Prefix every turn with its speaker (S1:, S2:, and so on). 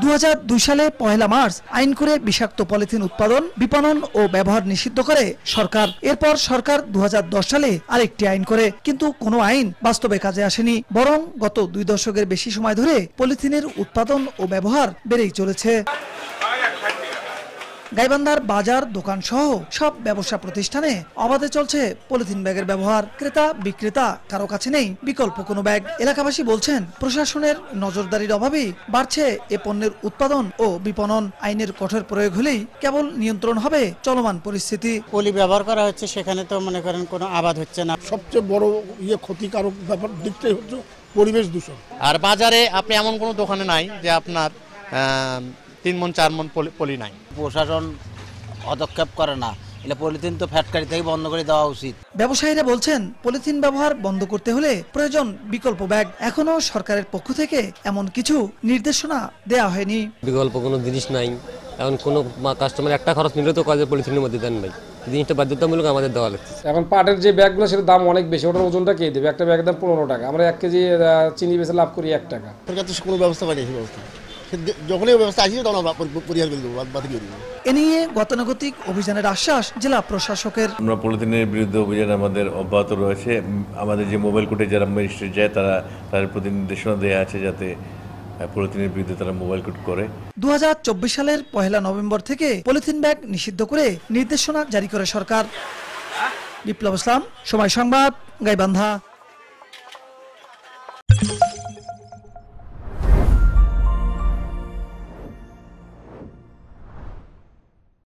S1: 2002 সালে 1 মার্চ আইন করে বিষাক্ত পলিথিন উৎপাদন, বিপণন ও ব্যবহার নিষিদ্ধ করে সরকার। এরপর সরকার 2010 সালে আরেকটি আইন করে, কিন্তু কোনো আইন বাস্তবে কাজে আসেনি। বরং গত 2 দশকের বেশি সময় ধরে পলিথিনের উৎপাদন ও ব্যবহার বেড়েই চলেছে। গাইবান্ধার বাজার, দোকান সহ সব ব্যবসা প্রতিষ্ঠানে অবাধে চলছে পলিথিন ব্যাগের ব্যবহার। ক্রেতা বিক্রেতা কারো কাছে নেই বিকল্প কোনো ব্যাগ। এলাকাবাসী বলছেন, প্রশাসনের নজরদারির অভাবেই বাড়ছে এ পণ্যের উৎপাদন ও বিপণন। আইনের কঠোর প্রয়োগ হলেই কেবল নিয়ন্ত্রণ হবে চলমান পরিস্থিতি।
S2: পলি ব্যবহার করা হচ্ছে, সেখানে তো মনে করেন কোনো আবাদ হচ্ছে না।
S3: সবচেয়ে বড় ক্ষতিকারক ব্যাপার দিকটাই হচ্ছে পরিবেশ দূষণ।
S4: আর বাজারে আপনি এমন কোনো দোকানে নাই যে আপনার 3 মণ 4 মণ পলি নাই।
S5: প্রশাসন পদক্ষেপ করে না, এটা পলিথিন তো ফ্যাক্টরি থেকে বন্ধ করে দেওয়া উচিত।
S1: ব্যবসায়ীরা বলছেন, পলিথিন ব্যবহার বন্ধ করতে হলে প্রয়োজন বিকল্প ব্যাগ। এখনো সরকারের পক্ষ থেকে এমন কিছু নির্দেশনা দেয়া হয়নি।
S6: বিকল্প কোনো জিনিস নাই। এখন কোনো কাস্টমার একটা খরচ নিলে তো কাজে পলিথিনের মধ্যে দেন নাই, জিনিসটা বাধ্যতামূলক আমাদের দেওয়া লাগছে।
S7: এখন পাটের যে ব্যাগগুলো সেটার দাম অনেক বেশি, ওটার ওজনটা কে দেবে? একটা ব্যাগের দাম 15 টাকা, আমরা 1 কেজি চিনি বেচে লাভ করি 1 টাকা।
S3: সরকার তো কোনো ব্যবস্থা পায়নি, সেই ব্যবস্থা যখনই ব্যবস্থা আসে তখন পরিহার করে দেবো, বাদ দিয়ে দেবো।
S1: এ নিয়ে গতানুগতিক অভিযানের আশ্বাস জেলা প্রশাসকের।
S8: আমরা পলিথিনের বিরুদ্ধে অভিযান আমাদের অব্যাহত রয়েছে। আমাদের যে মোবাইল কোর্টে যারা ম্যাজিস্ট্রেট যায় তাদের প্রতি নির্দেশনা দেওয়া আছে যাতে পলিথিনের বিরুদ্ধে তারা মোবাইল কোর্ট করে।
S1: 2024 সালের 1 নভেম্বর থেকে পলিথিন ব্যাগ নিষিদ্ধ করে নির্দেশনা জারি করে সরকার। বিপ্লব ইসলাম, সময় সংবাদ, গাইবান্ধা।